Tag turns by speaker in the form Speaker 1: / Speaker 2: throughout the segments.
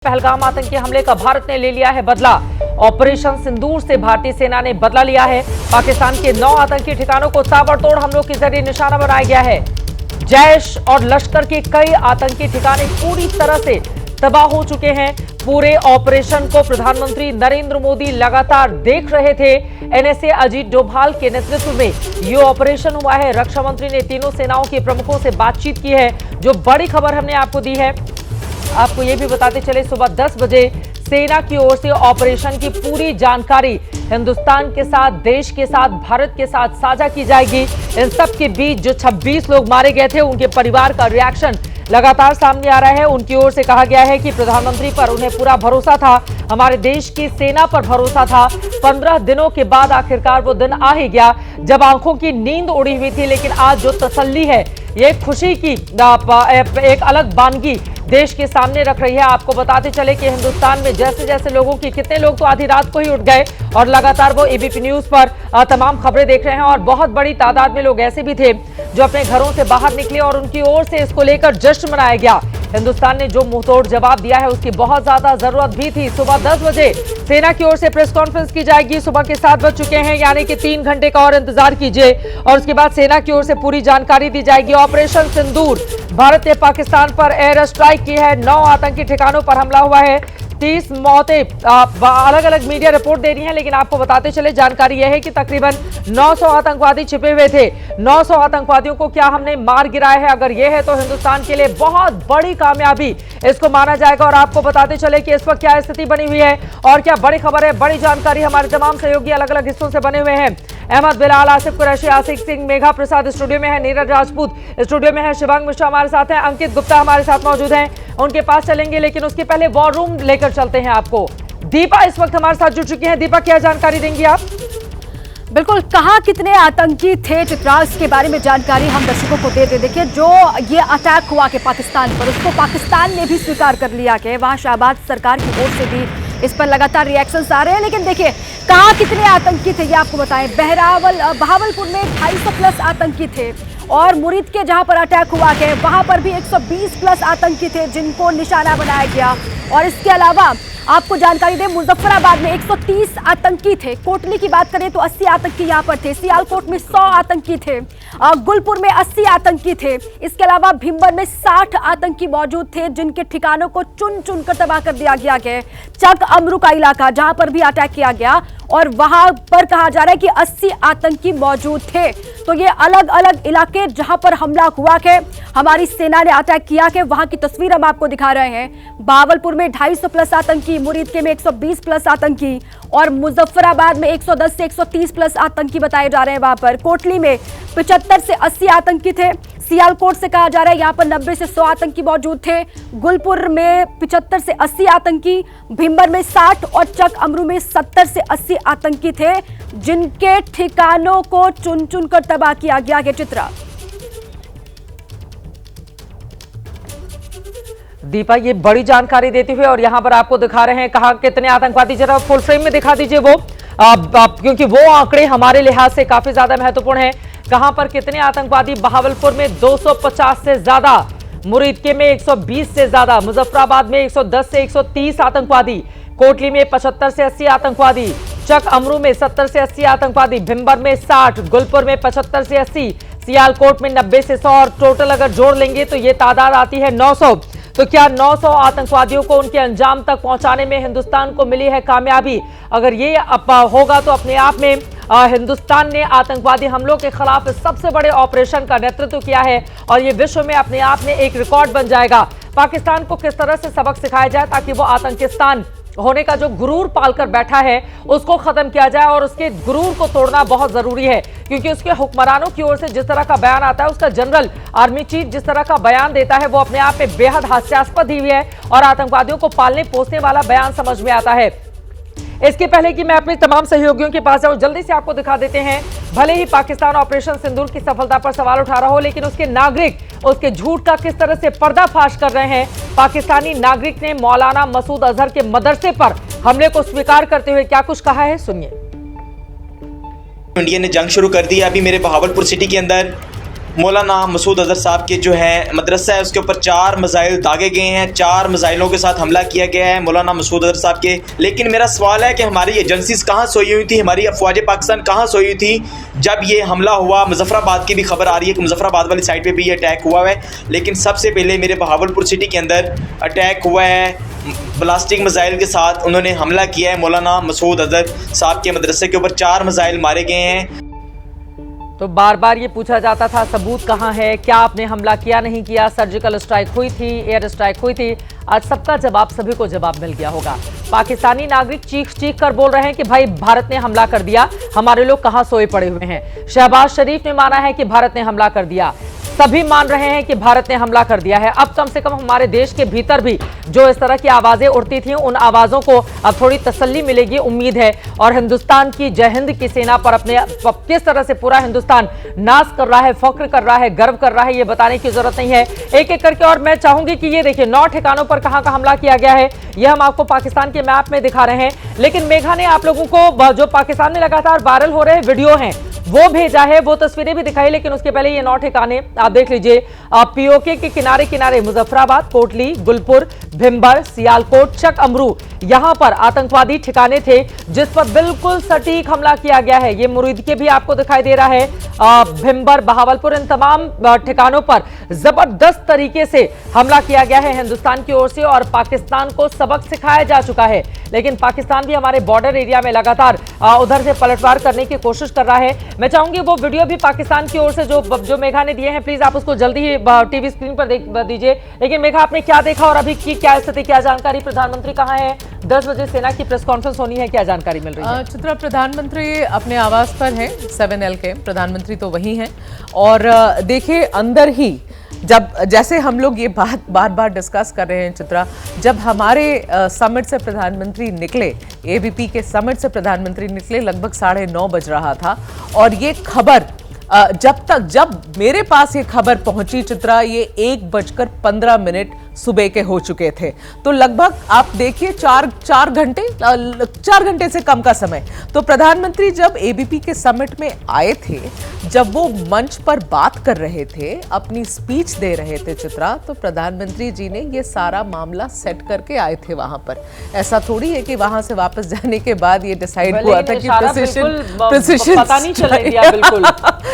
Speaker 1: पहलगाम आतंकी हमले का भारत ने ले लिया है बदला। ऑपरेशन सिंदूर से भारतीय सेना ने बदला लिया है। पाकिस्तान के 9 आतंकी ठिकानों को ताबड़तोड़ हमलों के जरिए निशाना बनाया गया है। जैश और लश्कर के कई आतंकी ठिकाने पूरी तरह से तबाह हो चुके हैं। पूरे ऑपरेशन को प्रधानमंत्री नरेंद्र मोदी लगातार देख रहे थे। एनएसए अजीत डोभाल के नेतृत्व में ये ऑपरेशन हुआ है। रक्षा मंत्री ने तीनों सेनाओं के प्रमुखों से बातचीत की है। जो बड़ी खबर हमने आपको दी है, आपको ये भी बताते चले, सुबह 10 बजे सेना की ओर से ऑपरेशन की पूरी जानकारी हिंदुस्तान के साथ, देश के साथ, भारत के साथ साझा की जाएगी। इन सब के बीच जो 26 लोग मारे गए थे, उनके परिवार का रिएक्शन लगातार सामने आ रहा है। उनकी ओर से कहा गया है कि प्रधानमंत्री पर उन्हें पूरा भरोसा था, हमारे देश की सेना पर भरोसा था। 15 दिनों के बाद आखिरकार वो दिन आ ही गया जब आंखों की नींद उड़ी हुई थी, लेकिन आज जो तसल्ली है, ये खुशी की एक अलग वानगी देश के सामने रख रही है। आपको बताते चले कि हिंदुस्तान में जैसे जैसे लोगों की, कितने लोग तो आधी रात को ही उठ गए और लगातार वो एबीपी न्यूज पर तमाम खबरें देख रहे हैं। और बहुत बड़ी तादाद में लोग ऐसे भी थे जो अपने घरों से बाहर निकले और उनकी ओर से इसको लेकर जश्न मनाया गया। हिंदुस्तान ने जो मुंहतोड़ जवाब दिया है, उसकी बहुत ज्यादा जरूरत भी थी। सुबह 10 बजे सेना की ओर से प्रेस कॉन्फ्रेंस की जाएगी। सुबह के 7 बज चुके हैं, यानी कि 3 घंटे का और इंतजार कीजिए और उसके बाद सेना की ओर से पूरी जानकारी दी जाएगी। ऑपरेशन सिंदूर, भारत ने पाकिस्तान पर एयर स्ट्राइक की है। 9 आतंकी ठिकानों पर हमला हुआ है। 30 मौतें अलग अलग मीडिया रिपोर्ट दे रही हैं, लेकिन आपको बताते चले, जानकारी यह है कि तकरीबन 900 आतंकवादी छिपे हुए थे। 900 आतंकवादियों को क्या हमने मार गिराया है? अगर यह है तो हिंदुस्तान के लिए बहुत बड़ी कामयाबी इसको माना जाएगा। और आपको बताते चले कि इस वक्त क्या स्थिति बनी हुई है और क्या बड़ी खबर है, बड़ी जानकारी हमारे तमाम सहयोगी अलग अलग हिस्सों से बने हुए हैं। अहमद बिलाल, आसिफ कुरैशी, आसिफ सिंह, मेघा प्रसाद स्टूडियो में है, नीरज राजपूत स्टूडियो में है, शिवांग मिश्रा हमारे साथ हैं, अंकित गुप्ता हमारे साथ मौजूद हैं। उनके पास चलेंगे, लेकिन उसके पहले वॉर रूम लेकर चलते हैं आपको। दीपा इस वक्त हमारे साथ जुड़ चुकी हैं। दीपा, क्या जानकारी देंगी आप?
Speaker 2: बिल्कुल, कहाँ कितने आतंकी थे चित्रास के बारे में जानकारी हम दर्शकों को दे दें। देखिए, जो ये अटैक हुआ कि पाकिस्तान पर, उसको पाकिस्तान ने भी स्वीकार कर लिया कि वहाँ शहबाज सरकार की ओर से भी इस पर लगातार रिएक्शंस आ रहे हैं। लेकिन देखिए, कहाँ कितने आतंकी थे ये आपको बताएं। बहावलपुर में 250 प्लस आतंकी थे और मुरीद के जहां पर अटैक हुआ के वहां पर भी 120 प्लस आतंकी थे जिनको निशाना बनाया गया। और इसके अलावा आपको जानकारी दें, मुजफ्फराबाद में 130 आतंकी थे। कोटली की बात करें तो 80 आतंकी यहां पर थे। सियालकोट में 100 आतंकी थे। गुलपुर में 80 आतंकी थे। इसके अलावा भिंबर में 60 आतंकी मौजूद थे जिनके ठिकानों को चुन चुन कर तबाह कर दिया गया है। चक अमरू का इलाका जहां पर भी अटैक किया गया और वहां पर कहा जा रहा है कि 80 आतंकी मौजूद थे। तो ये अलग अलग इलाके जहां पर हमला हुआ के हमारी सेना ने अटैक किया के वहां की तस्वीर हम आपको दिखा रहे हैं। बहावलपुर में 250 प्लस आतंकी, मुरीद के में 120 प्लस आतंकी और मुजफ्फराबाद में 110 से 130 प्लस आतंकी बताए जा रहे हैं। वहां पर कोटली में 75 से 80 आतंकी थे। सियालकोट से कहा जा रहा है यहाँ पर 90 से 100 आतंकी मौजूद थे। गुलपुर में 75 से 80 आतंकी, भिंबर में 60 और चक अमरू में 70 से 80 आतंकी थे जिनके ठिकानों को चुन चुन कर तबाह किया गया है। चित्रा,
Speaker 1: दीपा, ये बड़ी जानकारी देते हुए और यहाँ पर आपको दिखा रहे हैं कहा कितने आतंकवादी, जरा फुल फ्रेम में दिखा दीजिए वो, क्योंकि वो आंकड़े हमारे लिहाज से काफी ज्यादा महत्वपूर्ण है। कहां पर कितने आतंकवादी? बहावलपुर में 250 से ज्यादा, मुरीद के में 120 से ज्यादा, मुजफ्फराबाद में 110 से 130 आतंकवादी, कोटली में 75 से 80 आतंकवादी, चक अमरू में 70 से 80 आतंकवादी, भिंबर में 60, गुलपुर में 75 से 80, सियालकोट में 90 से 100 और टोटल अगर जोड़ लेंगे तो ये तादाद आती है 900। तो क्या 900 आतंकवादियों को उनके अंजाम तक पहुंचाने में हिंदुस्तान को मिली है कामयाबी? अगर ये होगा तो अपने आप में हिंदुस्तान ने आतंकवादी हमलों के खिलाफ सबसे बड़े ऑपरेशन का नेतृत्व किया है और ये विश्व में अपने आप में एक रिकॉर्ड बन जाएगा। पाकिस्तान को किस तरह से सबक सिखाया जाए ताकि वो आतंकिस्तान होने का जो गुरूर पालकर बैठा है उसको खत्म किया जाए। और उसके गुरूर को तोड़ना बहुत जरूरी है, क्योंकि उसके हुक्मरानों की ओर से जिस तरह का बयान आता है, उसका जनरल आर्मी चीफ जिस तरह का बयान देता है, वो अपने आप में बेहद हास्यास्पद ही है और आतंकवादियों को पालने पोसने वाला बयान समझ में आता है। इसके पहले कि मैं अपने तमाम सहयोगियों के पास जाऊं, जल्दी से आपको दिखा देते हैं, भले ही पाकिस्तान ऑपरेशन सिंदूर की सफलता पर सवाल उठा रहा हो, लेकिन उसके नागरिक उसके झूठ का किस तरह से पर्दाफाश कर रहे हैं। पाकिस्तानी नागरिक ने मौलाना मसूद अजहर के मदरसे पर हमले को स्वीकार करते हुए क्या कुछ कहा है, सुनिए।
Speaker 3: इंडिया ने जंग शुरू कर दी है अभी मेरे बहावलपुर सिटी के अंदर। मौलाना मसूद अजहर साहब के जो है मदरसा है उसके ऊपर 4 मिसाइल दागे गए हैं, 4 मिसाइलों के साथ हमला किया गया है मौलाना मसूद अजहर साहब के। लेकिन मेरा सवाल है कि हमारी एजेंसीज कहाँ सोई हुई थी, हमारी अफवाज पाकिस्तान कहाँ सोई हुई थी जब ये हमला हुआ। मुजफ्फराबाद की भी खबर आ रही है कि मुजफ्फराबाद वाली साइड पे भी ये अटैक हुआ है, लेकिन सबसे पहले मेरे बहावलपुर सिटी के अंदर अटैक हुआ है ब्लास्टिक मिसाइल के साथ। उन्होंने हमला किया है मौलाना मसूद अजहर साहब के मदरसे के ऊपर, 4 मिसाइल मारे गए हैं।
Speaker 1: तो बार बार ये पूछा जाता था सबूत कहां है, क्या आपने हमला किया नहीं किया, सर्जिकल स्ट्राइक हुई थी, एयर स्ट्राइक हुई थी। आज सबका जवाब, सभी को जवाब मिल गया होगा। पाकिस्तानी नागरिक चीख चीख कर बोल रहे हैं कि भाई भारत ने हमला कर दिया, हमारे लोग कहां सोए पड़े हुए हैं। शहबाज शरीफ ने माना है कि भारत ने हमला कर दिया, सभी मान रहे हैं कि भारत ने हमला कर दिया है। अब कम से कम हमारे देश के भीतर भी जो इस तरह की आवाजें उठती थी, उन आवाजों को अब थोड़ी तसल्ली मिलेगी, उम्मीद है। और हिंदुस्तान की जय हिंद की सेना पर अपने किस तरह से पूरा हिंदुस्तान नाज कर रहा है, फख्र कर रहा है, गर्व कर रहा है, ये बताने की जरूरत नहीं है एक एक करके। और मैं चाहूंगी कि ये देखिए 9 ठिकानों पर कहां का हमला किया गया है, ये हम आपको पाकिस्तान के मैप में दिखा रहे हैं। लेकिन मेघा ने आप लोगों को जो पाकिस्तान में लगातार वायरल हो रहे वीडियो हैं वो भेजा है, वो तस्वीरें भी दिखाई। लेकिन उसके पहले ये 9 ठिकाने आप देख लीजिए। पीओके के किनारे किनारे मुजफ्फराबाद, कोटली, गुलपुर, भिम्बर, सियालकोट, चक अमरू, यहां पर आतंकवादी ठिकाने थे जिस पर बिल्कुल सटीक हमला किया गया है। ये मुरीद के भी आपको दिखाई दे रहा है, भिम्बर, बहावलपुर, इन तमाम ठिकानों पर जबरदस्त तरीके से हमला किया गया है हिंदुस्तान की ओर से। और पाकिस्तान को सबक सिखाया जा चुका है, लेकिन पाकिस्तान भी हमारे बॉर्डर एरिया में लगातार उधर से पलटवार करने की कोशिश कर रहा है। मैं चाहूंगी वो वीडियो भी पाकिस्तान की ओर से जो मेघा ने दिए हैं, प्लीज आप उसको जल्दी ही टीवी स्क्रीन पर देख दीजिए। लेकिन मेघा, आपने क्या देखा और अभी की क्या स्थिति, क्या जानकारी, प्रधानमंत्री कहां है? 10 बजे सेना की प्रेस कॉन्फ्रेंस होनी है, क्या जानकारी मिल रही है?
Speaker 4: चित्रा, प्रधानमंत्री अपने आवास पर हैं, 7L के प्रधानमंत्री तो वही हैं। और देखिए अंदर ही जब जैसे हम लोग ये बात बार बार डिस्कस कर रहे हैं चित्रा, जब हमारे समिट से प्रधानमंत्री निकले, एबीपी के समिट से प्रधानमंत्री निकले, लगभग 9:30 बज रहा था। और ये खबर जब मेरे पास ये खबर पहुंची चित्रा, ये 1:15 सुबह के हो चुके थे। तो लगभग आप देखिए 4 घंटे से कम का समय। तो प्रधानमंत्री जब एबीपी के समिट में आए थे, जब वो मंच पर बात कर रहे थे, अपनी स्पीच दे रहे थे चित्रा, तो प्रधानमंत्री जी ने ये सारा मामला सेट करके आए थे वहां पर। ऐसा थोड़ी है कि वहां से वापस जाने के बाद ये डिसाइड हुआ था कि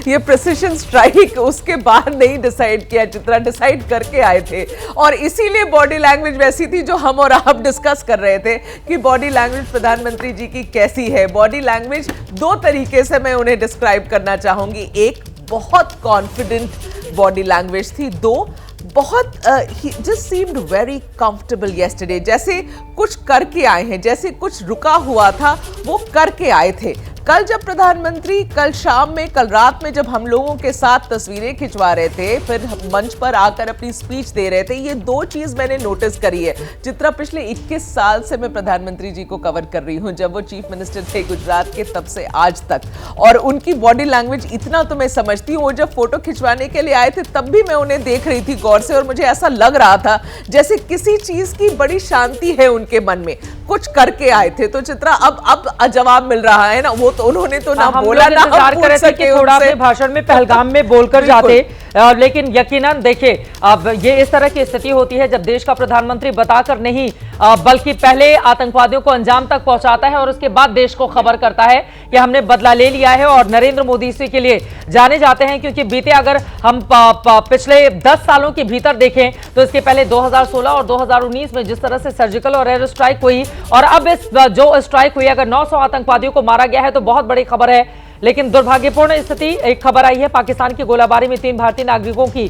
Speaker 4: ये प्रिसिशन स्ट्राइक उसके बाद नहीं डिसाइड किया चित्रा, डिसाइड करके आए थे। और इसीलिए बॉडी लैंग्वेज वैसी थी जो हम और आप डिस्कस कर रहे थे कि बॉडी लैंग्वेज प्रधानमंत्री जी की कैसी है। बॉडी लैंग्वेज 2 तरीके से मैं उन्हें डिस्क्राइब करना चाहूंगी। एक, बहुत कॉन्फिडेंट बॉडी लैंग्वेज थी। 2, बहुत just seemed very comfortable yesterday, जैसे कुछ करके आए हैं, जैसे कुछ रुका हुआ था वो करके आए थे। कल जब प्रधानमंत्री कल शाम में, कल रात में जब हम लोगों के साथ तस्वीरें खिंचवा रहे थे, फिर मंच पर आकर अपनी स्पीच दे रहे थे, ये 2 चीज मैंने नोटिस करी है चित्रा। पिछले 21 साल से मैं प्रधानमंत्री जी को कवर कर रही हूं, जब वो चीफ मिनिस्टर थे गुजरात के, तब से आज तक। और उनकी बॉडी लैंग्वेज इतना तो मैं समझती हूँ। वो जब फोटो खिंचवाने के लिए आए थे तब भी मैं उन्हें देख रही थी गौर से, और मुझे ऐसा लग रहा था जैसे किसी चीज की बड़ी शांति है उनके मन में, कुछ करके आए थे। तो चित्रा अब जवाब मिल रहा है ना, वो तो उन्होंने तो ना बोला ना
Speaker 1: इंतजार कर रहे थे कि थोड़ा अपने भाषण में पहलगाम में बोलकर जाते, लेकिन यकीनन देखिए अब ये इस तरह की स्थिति होती है जब देश का प्रधानमंत्री बताकर नहीं बल्कि पहले आतंकवादियों को अंजाम तक पहुंचाता है और उसके बाद देश को खबर करता है कि हमने बदला ले लिया है। और नरेंद्र मोदी इसी के लिए जाने जाते हैं, क्योंकि बीते अगर हम पिछले 10 सालों के भीतर देखें तो इसके पहले 2016 और 2019 में जिस तरह से सर्जिकल और एयर स्ट्राइक हुई, और अब इस जो स्ट्राइक हुई, अगर 900 आतंकवादियों को मारा गया है तो बहुत बड़ी खबर है। लेकिन दुर्भाग्यपूर्ण स्थिति, एक खबर आई है पाकिस्तान की गोलाबारी में 3 भारतीय नागरिकों की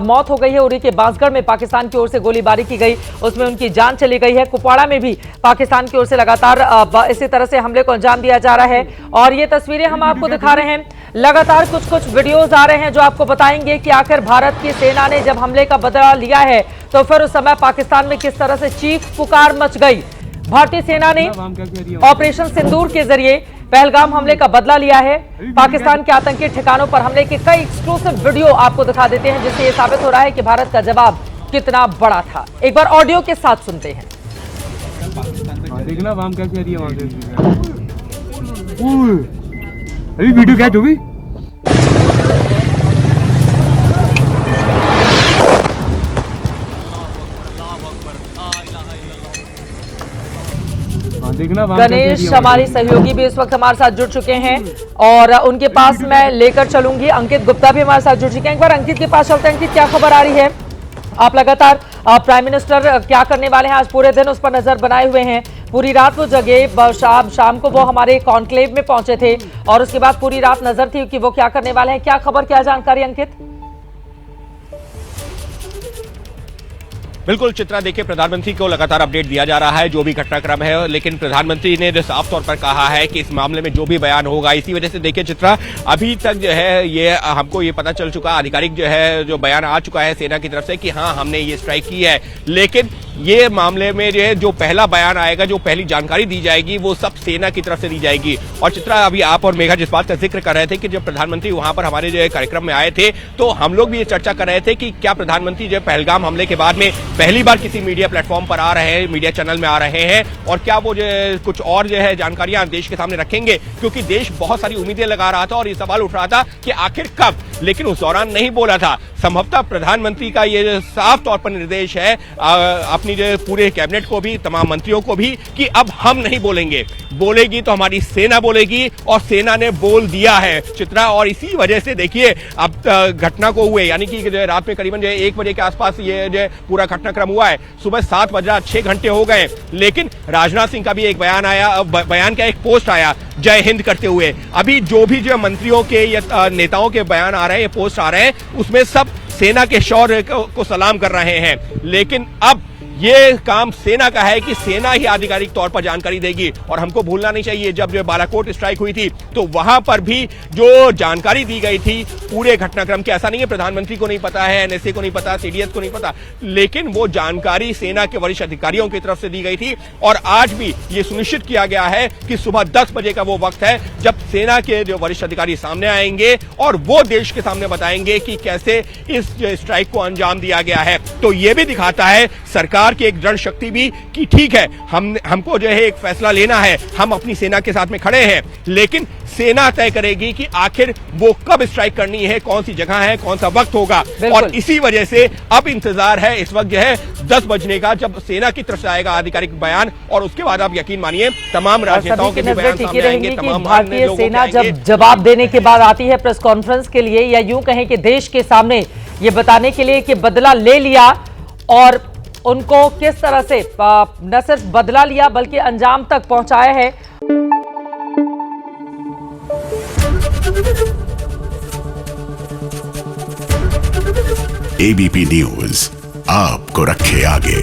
Speaker 1: मौत हो गई है। उरी के बांसगढ़ में पाकिस्तान की ओर से गोलीबारी की गई, उसमें उनकी जान चली गई है। कुपवाड़ा में भी पाकिस्तान की ओर से लगातार इसी तरह से हमले को अंजाम दिया जा रहा है। और ये तस्वीरें हम आपको दिखा रहे हैं, लगातार कुछ वीडियोज आ रहे हैं जो आपको बताएंगे कि आखिर भारत की सेना ने जब हमले का बदला लिया है तो फिर उस समय पाकिस्तान में किस तरह से चीख पुकार मच गई। भारतीय सेना ने ऑपरेशन सिंदूर के जरिए पहलगाम हमले का बदला लिया है। पाकिस्तान के आतंकी ठिकानों पर हमले के कई एक्सक्लूसिव वीडियो आपको दिखा देते हैं, जिससे यह साबित हो रहा है कि भारत का जवाब कितना बड़ा था। एक बार ऑडियो के साथ सुनते हैं।
Speaker 5: देखना वाम क्या कह रही है वहां से। अभी वीडियो क्या जो भी देखना वाम कैसी आ रही है
Speaker 1: गणेश
Speaker 5: आवाज।
Speaker 1: हमारे सहयोगी भी इस वक्त हमारे साथ जुड़ चुके हैं और उनके पास मैं लेकर चलूंगी। अंकित गुप्ता भी हमारे साथ जुड़ चुके हैं। एक बार अंकित के पास चलते हैं। अंकित, क्या खबर आ रही है? आप लगातार प्राइम मिनिस्टर क्या करने वाले हैं आज पूरे दिन, उस पर नजर बनाए हुए हैं। पूरी रात वो जगह, शाम को वो हमारे कॉन्क्लेव में पहुंचे थे और उसके बाद पूरी रात नजर थी कि वो क्या करने वाले हैं। क्या खबर, क्या जानकारी अंकित?
Speaker 6: बिल्कुल चित्रा, देखिए प्रधानमंत्री को लगातार अपडेट दिया जा रहा है जो भी घटनाक्रम है, लेकिन प्रधानमंत्री ने साफ तौर पर कहा है कि इस मामले में जो भी बयान होगा, इसी वजह से देखिए चित्रा, अभी तक जो है ये हमको ये पता चल चुका, आधिकारिक जो है जो बयान आ चुका है सेना की तरफ से कि हाँ हमने ये स्ट्राइक की है, लेकिन ये मामले में जो है जो पहला बयान आएगा, जो पहली जानकारी दी जाएगी वो सब सेना की तरफ से दी जाएगी। और चित्रा, अभी आप और मेघा जिस बात का जिक्र कर रहे थे कि जब प्रधानमंत्री वहां पर हमारे जो कार्यक्रम में आए थे तो हम लोग भी ये चर्चा कर रहे थे कि क्या प्रधानमंत्री जो पहलगाम हमले के बाद में पहली बार किसी मीडिया प्लेटफॉर्म पर आ रहे हैं, मीडिया चैनल में आ रहे हैं, और क्या वो जो कुछ और जो है जानकारियां देश के सामने रखेंगे, क्योंकि देश बहुत सारी उम्मीदें लगा रहा था और ये सवाल उठ रहा था कि आखिर कब, लेकिन उस दौरान नहीं बोला था। संभवतः प्रधानमंत्री का ये साफ तौर पर निर्देश है अपनी जो पूरे कैबिनेट को भी, तमाम मंत्रियों को भी, कि अब हम नहीं बोलेंगे, बोलेगी तो हमारी सेना बोलेगी, और सेना ने बोल दिया है चित्रा। और इसी वजह से देखिए अब घटना को हुए, यानी कि जो रात में करीबन जो 1 बजे के आसपास ये जो पूरा घटनाक्रम हुआ है, सुबह 7 बजे 6 घंटे हो गए, लेकिन राजनाथ सिंह का भी एक बयान आया, बयान का एक पोस्ट आया जय हिंद करते हुए। अभी जो भी जो मंत्रियों के या नेताओं के बयान आ रहे हैं, पोस्ट आ रहे हैं, उसमें सब सेना के शौर्य को सलाम कर रहे हैं, लेकिन अब ये काम सेना का है कि सेना ही आधिकारिक तौर पर जानकारी देगी। और हमको भूलना नहीं चाहिए, जब जो बालाकोट स्ट्राइक हुई थी तो वहां पर भी जो जानकारी दी गई थी पूरे घटनाक्रम की, ऐसा नहीं है प्रधानमंत्री को नहीं पता है, एनएसए को नहीं पता, सीडीएस को नहीं पता, लेकिन वो जानकारी सेना के वरिष्ठ अधिकारियों की तरफ से दी गई थी। और आज भी ये सुनिश्चित किया गया है कि सुबह 10 बजे का वो वक्त है जब सेना के जो वरिष्ठ अधिकारी सामने आएंगे और वो देश के सामने बताएंगे कि कैसे इस स्ट्राइक को अंजाम दिया गया है। तो ये भी दिखाता है सरकार की एक दृढ़ शक्ति भी कि ठीक है, हमको जो है एक फैसला लेना है, हम अपनी सेना के साथ में खड़े हैं, लेकिन सेना तय करेगी कि आखिर वो कब स्ट्राइक करनी है, कौन सी जगह है, कौन सा वक्त होगा। और इसी वजह से अब इंतजार है इस वक्त जो है 10 बजने का, जब सेना की तरफ से आएगा आधिकारिक बयान, और उसके बाद आप यकीन मानिए तमाम राजनेताओं के भी बयान सामने आएंगे, तमाम
Speaker 1: भारतीय सेना जब जवाब देने के बाद आती है प्रेस कॉन्फ्रेंस के लिए, या यूं कहें कि देश के सामने ये बताने के लिए कि बदला ले लिया, और उनको किस तरह से न सिर्फ बदला लिया बल्कि अंजाम तक पहुंचाया है।
Speaker 7: एबीपी न्यूज आपको रखे आगे।